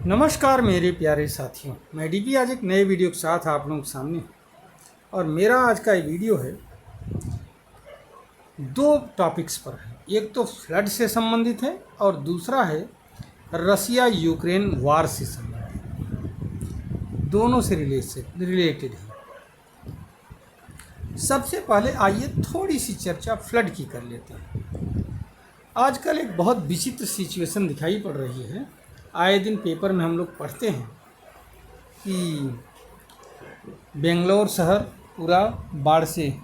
नमस्कार मेरे प्यारे साथियों, मैं डीपी आज एक नए वीडियो के साथ आप लोगों के सामने और मेरा आज का ये वीडियो है दो टॉपिक्स पर है। एक तो फ्लड से संबंधित है और दूसरा है रसिया यूक्रेन वार से संबंधित। दोनों से रिलेटेड है। सबसे पहले आइए थोड़ी सी चर्चा फ्लड की कर लेते हैं। आजकल एक बहुत विचित्र सिचुएशन दिखाई पड़ रही है। आए दिन पेपर में हम लोग पढ़ते हैं कि बेंगलोर शहर पूरा बाढ़ से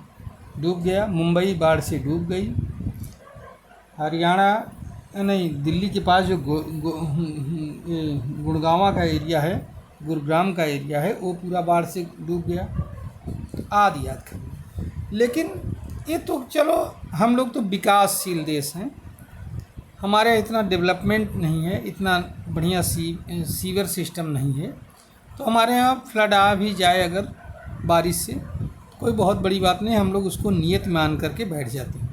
डूब गया, मुंबई बाढ़ से डूब गई, हरियाणा नहीं दिल्ली के पास जो गुड़गांव का एरिया है, गुरुग्राम का एरिया है, वो पूरा बाढ़ से डूब गया आदि आदि। लेकिन ये तो चलो, हम लोग तो विकासशील देश हैं, हमारे इतना डेवलपमेंट नहीं है, इतना बढ़िया सीवर सिस्टम नहीं है, तो हमारे यहाँ फ्लड आ भी जाए अगर बारिश से कोई बहुत बड़ी बात नहीं, हम लोग उसको नियत मान करके बैठ जाते हैं।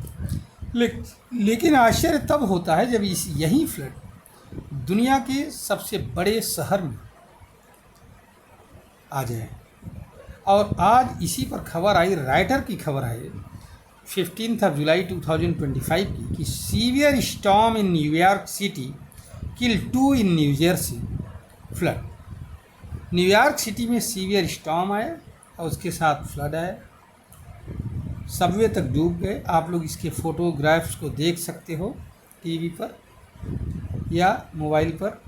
लेकिन आश्चर्य तब होता है जब यही फ्लड दुनिया के सबसे बड़े शहर में आ जाए। और आज इसी पर खबर आई, राइटर की खबर है 15 जुलाई 2025 की कि severe storm in New York city kill 2 in new Jersey flood. New York city में सीवियर स्टॉर्म आया और उसके साथ फ्लड आया, सबवे तक डूब गए। आप लोग इसके फोटोग्राफ्स को देख सकते हो टीवी पर या मोबाइल पर।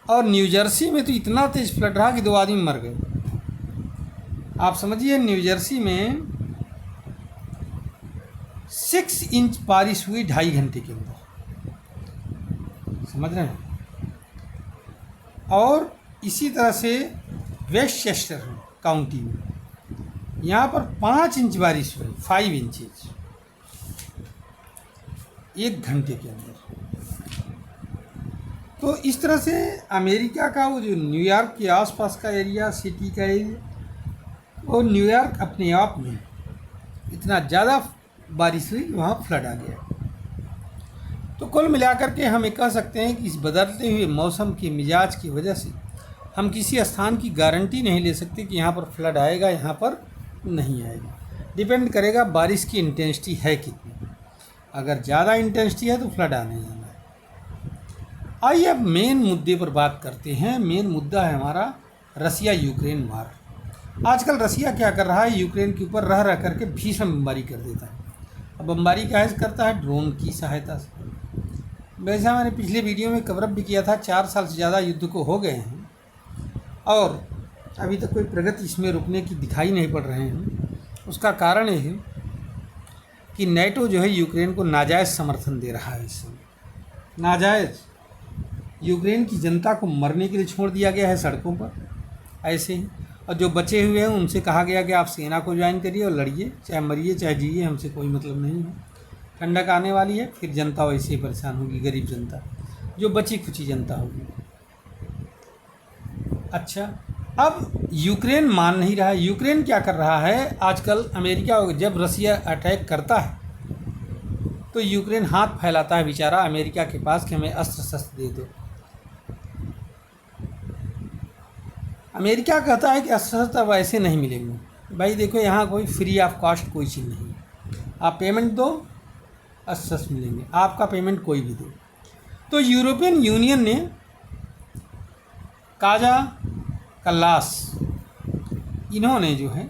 और न्यू जर्सी में तो इतना तेज फ्लड रहा कि 2 आदमी मर गए। आप समझिए, न्यू जर्सी में 6 इंच बारिश हुई 2.5 घंटे के अंदर, समझ रहे हैं। और इसी तरह से वेस्टचेस्टर काउंटी में यहाँ पर 5 इंच बारिश हुई, 5 इंचेज 1 घंटे के अंदर। तो इस तरह से अमेरिका का वो जो न्यूयॉर्क के आसपास का एरिया, सिटी का एरिया, और न्यूयॉर्क अपने आप में इतना ज़्यादा बारिश हुई, वहाँ फ्लड आ गया। तो कुल मिलाकर के हम ये कह सकते हैं कि इस बदलते हुए मौसम के मिजाज की वजह से हम किसी स्थान की गारंटी नहीं ले सकते कि यहाँ पर फ्लड आएगा, यहाँ पर नहीं आएगा। डिपेंड करेगा बारिश की इंटेंसिटी है कितनी। अगर ज़्यादा इंटेंसिटी है तो फ्लड आने जाना है। आइए अब मेन मुद्दे पर बात करते हैं। मेन मुद्दा है हमारा रसिया यूक्रेन वार। आजकल रसिया क्या कर रहा है, यूक्रेन के ऊपर रह करके भीषण बमबारी कर देता है। अब बमबारी कैसे करता है? ड्रोन की सहायता से। वैसे मैंने पिछले वीडियो में कवरअप भी किया था, 4 साल से ज़्यादा युद्ध को हो गए हैं और अभी तक कोई प्रगति इसमें रुकने की दिखाई नहीं पड़ रहे हैं। उसका कारण ये है कि नेटो जो है यूक्रेन को नाजायज़ समर्थन दे रहा है। इस समय नाजायज़ यूक्रेन की जनता को मरने के लिए छोड़ दिया गया है सड़कों पर ऐसे ही, और जो बचे हुए हैं उनसे कहा गया कि आप सेना को ज्वाइन करिए और लड़िए, चाहे मरिए चाहे जिए, हमसे कोई मतलब नहीं है। ठंडक आने वाली है, फिर जनता वैसे ही परेशान होगी, गरीब जनता, जो बची खुची जनता होगी। अच्छा, अब यूक्रेन मान नहीं रहा है। यूक्रेन क्या कर रहा है आजकल? अमेरिका जब रसिया अटैक करता है तो यूक्रेन हाथ फैलाता है बेचारा अमेरिका के पास कि हमें अस्त्र शस्त्र दे दो। अमेरिका कहता है कि अस्त्र शस्त्र अब ऐसे नहीं मिलेंगे। भाई देखो, यहाँ कोई फ्री ऑफ कॉस्ट कोई चीज़ नहीं है। आप पेमेंट दो, अस्त्र शस्त्र मिलेंगे, आपका पेमेंट कोई भी दे। तो यूरोपियन यूनियन ने काजा कल्लास, इन्होंने जो है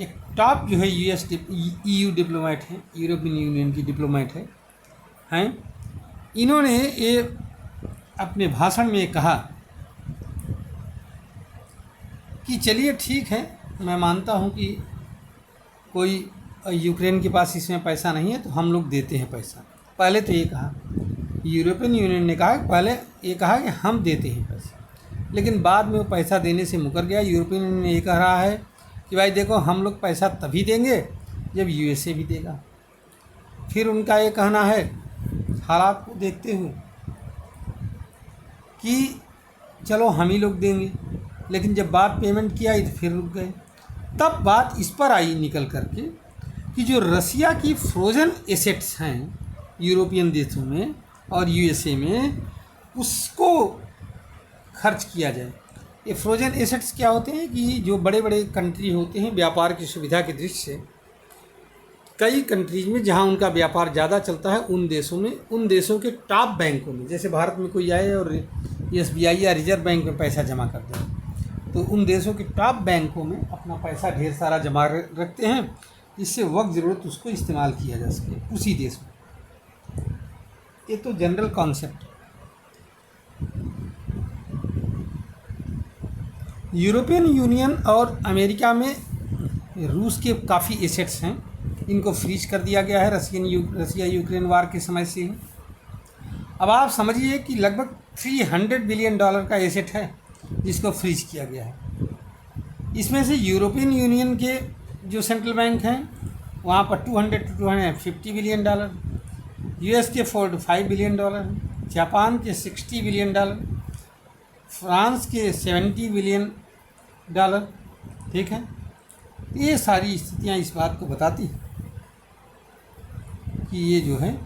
एक टॉप जो है EU डिप्लोमेट हैं, यूरोपियन यूनियन की डिप्लोमेट हैं, इन्होंने ये अपने भाषण में कहा कि चलिए ठीक है, मैं मानता हूँ कि कोई यूक्रेन के पास इसमें पैसा नहीं है तो हम लोग देते हैं पैसा। पहले तो ये कहा, यूरोपियन यूनियन ने कहा, पहले ये कहा कि हम देते हैं पैसा, लेकिन बाद में वो पैसा देने से मुकर गया। यूरोपियन यूनियन ने ये कह रहा है कि भाई देखो, हम लोग पैसा तभी देंगे जब USA भी देगा। फिर उनका ये कहना है हालात को देखते हुए कि चलो हम ही लोग देंगे, लेकिन जब बात पेमेंट की आई तो फिर रुक गए। तब बात इस पर आई निकल करके कि जो रसिया की फ्रोज़न एसेट्स हैं यूरोपियन देशों में और USA में, उसको खर्च किया जाए। ये फ्रोजन एसेट्स क्या होते हैं कि जो बड़े बड़े कंट्री होते हैं, व्यापार की सुविधा की दृष्टि से कई कंट्रीज में जहाँ उनका व्यापार ज़्यादा चलता है, उन देशों में, उन देशों के टॉप बैंकों में, जैसे भारत में कोई आए और SBI या रिजर्व बैंक में पैसा जमा कर दे, तो उन देशों के टॉप बैंकों में अपना पैसा ढेर सारा जमा रखते हैं, इससे वक्त ज़रूरत उसको इस्तेमाल किया जा सके उसी देश में। ये तो जनरल कॉन्सेप्ट। यूरोपियन यूनियन और अमेरिका में रूस के काफ़ी एसेट्स हैं, इनको फ्रीज कर दिया गया है रसिया यूक्रेन वार के समय से ही। अब आप समझिए कि लगभग $300 बिलियन का एसेट है जिसको फ्रीज किया गया है। इसमें से यूरोपियन यूनियन के जो सेंट्रल बैंक हैं वहाँ पर $200 to $250 बिलियन, US के $45 बिलियन, जापान के $60 बिलियन, फ्रांस के $70 बिलियन। ठीक है, ये सारी स्थितियाँ इस बात को बताती हैं कि ये जो है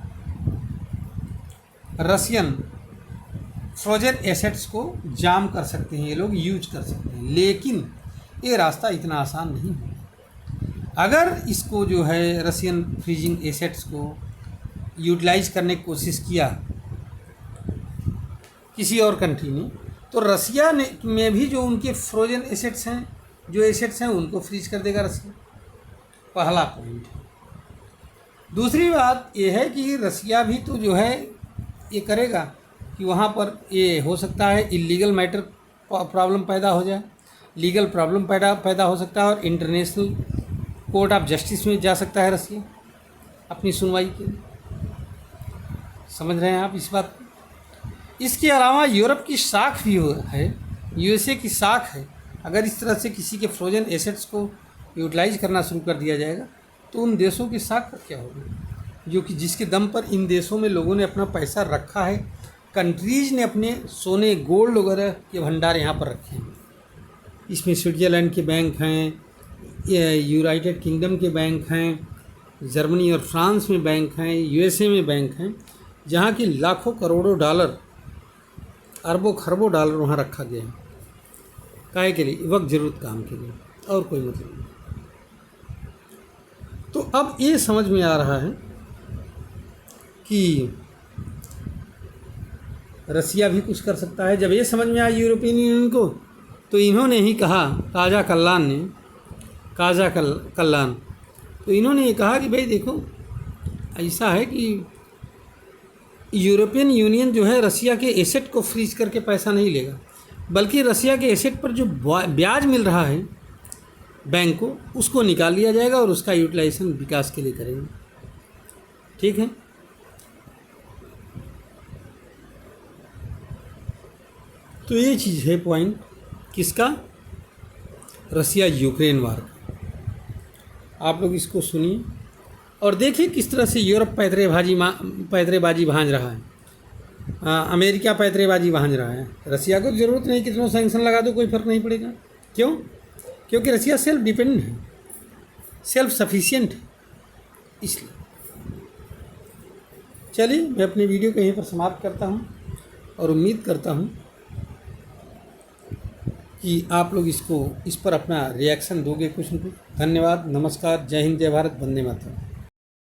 रसियन फ्रोजन एसेट्स को जाम कर सकते हैं, ये लोग यूज कर सकते हैं, लेकिन ये रास्ता इतना आसान नहीं है। अगर इसको जो है रसियन फ्रीजिंग एसेट्स को यूटिलाइज करने की कोशिश किया किसी और कंट्री ने, तो रसिया ने में भी जो उनके फ्रोजन एसेट्स हैं, जो एसेट्स हैं, उनको फ्रीज कर देगा रसिया। पहला पॉइंट। दूसरी बात ये है कि रसिया भी तो जो है ये करेगा कि वहाँ पर ये हो सकता है इलीगल मैटर प्रॉब्लम पैदा हो जाए, लीगल प्रॉब्लम पैदा हो सकता है, और इंटरनेशनल कोर्ट ऑफ जस्टिस में जा सकता है रसिया अपनी सुनवाई के लिए। समझ रहे हैं आप इस बात को? इसके अलावा यूरोप की साख भी है, USA की साख है। अगर इस तरह से किसी के फ्रोजन एसेट्स को यूटिलाइज करना शुरू कर दिया जाएगा तो उन देशों की साख का क्या होगा, जो कि जिसके दम पर इन देशों में लोगों ने अपना पैसा रखा है। कंट्रीज़ ने अपने सोने गोल्ड वगैरह के भंडार यहाँ पर रखे हैं। इसमें स्विट्ज़रलैंड के बैंक हैं, यूनाइटेड किंगडम के बैंक हैं, जर्मनी और फ्रांस में बैंक हैं, USA में बैंक हैं, जहाँ की लाखों करोड़ों डॉलर, अरबों खरबों डॉलर वहाँ रखा गया है। काहे के लिए? वक्त ज़रूरत काम के लिए, और कोई मतलब नहीं। तो अब ये समझ में आ रहा है कि रसिया भी कुछ कर सकता है। जब ये समझ में आया यूरोपियन यूनियन को, तो इन्होंने ही कहा, काजा कल्लान, तो इन्होंने ये कहा कि भाई देखो, ऐसा है कि यूरोपियन यूनियन जो है रसिया के एसेट को फ्रीज करके पैसा नहीं लेगा, बल्कि रसिया के एसेट पर जो ब्याज मिल रहा है बैंक को, उसको निकाल लिया जाएगा और उसका यूटिलाइजेशन विकास के लिए करेंगे। ठीक है, तो ये चीज़ है पॉइंट किसका? रसिया यूक्रेन वार का। आप लोग इसको सुनिए और देखिए किस तरह से यूरोप पैतरेबाजी भांज रहा है, अमेरिका पैतरेबाजी भांज रहा है। रसिया को ज़रूरत नहीं, कितनों सैंक्शन लगा दो कोई फ़र्क नहीं पड़ेगा। क्यों? क्योंकि रसिया सेल्फ डिपेंडेंट है, सेल्फ सफिशिएंट है, इसलिए। चलिए, मैं अपनी वीडियो को यहीं पर समाप्त करता हूँ और उम्मीद करता हूँ कि आप लोग इस पर अपना रिएक्शन दोगे कुछ न कुछ। धन्यवाद, नमस्कार, जय हिंद, जय भारत, वंदे मातरम।